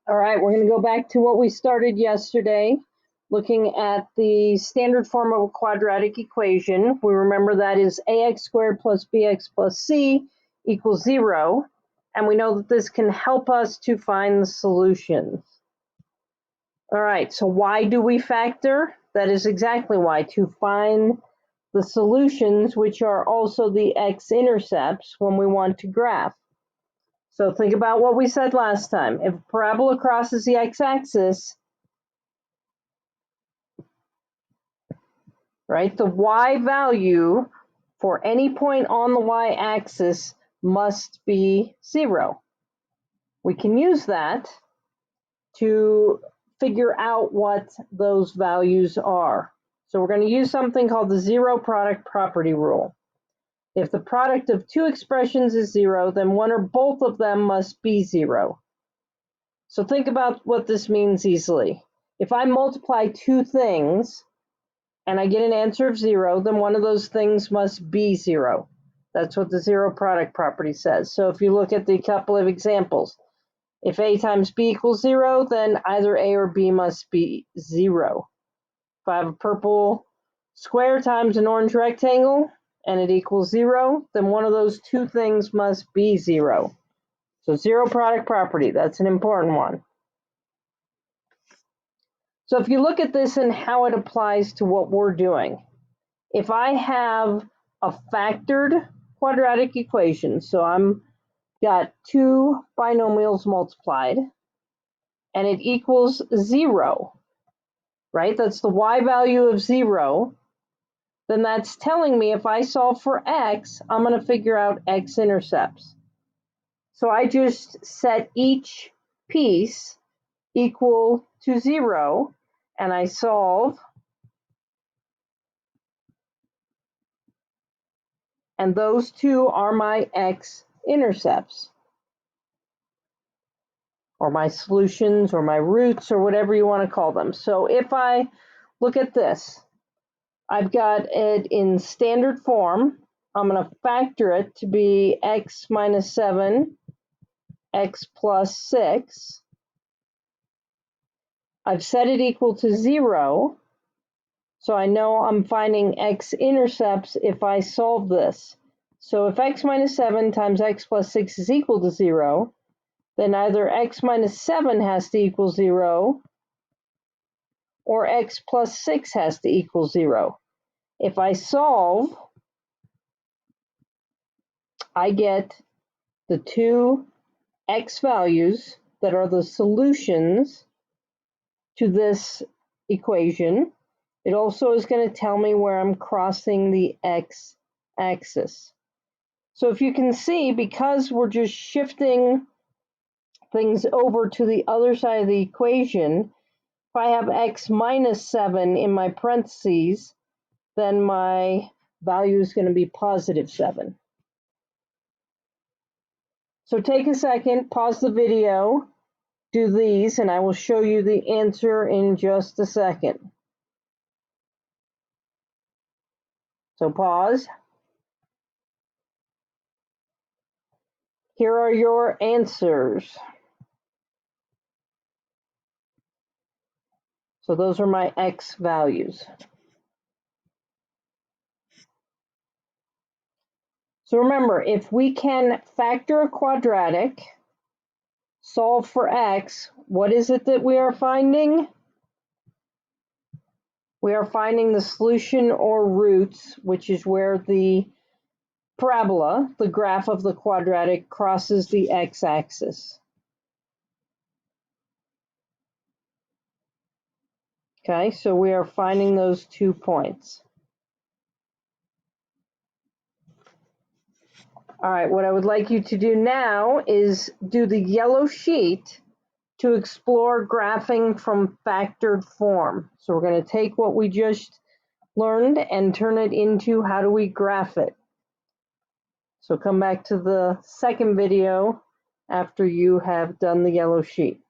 All right, we're going to go back to what we started yesterday, looking at the standard form of a quadratic equation. We remember that is ax squared plus bx plus c equals 0, and we know that this can help us to find the solutions. All right, so why do we factor? That is exactly why, to find the solutions, which are also the x-intercepts when we want to graph. So think about what we said last time. If a parabola crosses the x-axis, right, the y value for any point on the y-axis must be 0. We can use that to figure out what those values are. So we're going to use something called the zero product property rule. If the product of two expressions is 0, then one or both of them must be 0. So think about what this means easily. If I multiply two things and I get an answer of 0, then one of those things must be 0. That's what the zero product property says. So if you look at the couple of examples, if a times b equals 0, then either a or b must be 0. If I have a purple square times an orange rectangle and it equals 0, then one of those two things must be 0. So zero product property, that's an important one. So if you look at this and how it applies to what we're doing, if I have a factored quadratic equation, so I'm got two binomials multiplied, and it equals 0, right? That's the y value of 0. Then that's telling me if I solve for x, I'm going to figure out x-intercepts. So I just set each piece equal to 0, and I solve, and those two are my x-intercepts, or my solutions, or my roots, or whatever you want to call them. So if I look at this, I've got it in standard form. I'm going to factor it to be x minus 7, x plus 6. I've set it equal to 0, so I know I'm finding x-intercepts if I solve this. So if x minus 7 times x plus 6 is equal to 0, then either x minus 7 has to equal 0, or x plus 6 has to equal 0. If I solve, I get the two x values that are the solutions to this equation. It also is going to tell me where I'm crossing the x-axis. So if you can see, because we're just shifting things over to the other side of the equation, if I have x minus 7 in my parentheses, then my value is going to be positive 7. So take a second, pause the video, do these, and I will show you the answer in just a second. So pause. Here are your answers. So those are my x values. So remember, if we can factor a quadratic, solve for x, what is it that we are finding? We are finding the solution or roots, which is where the parabola, the graph of the quadratic, crosses the x-axis. Okay, so we are finding those 2 points. All right, what I would like you to do now is do the yellow sheet to explore graphing from factored form. So we're going to take what we just learned and turn it into how do we graph it. So come back to the second video after you have done the yellow sheet.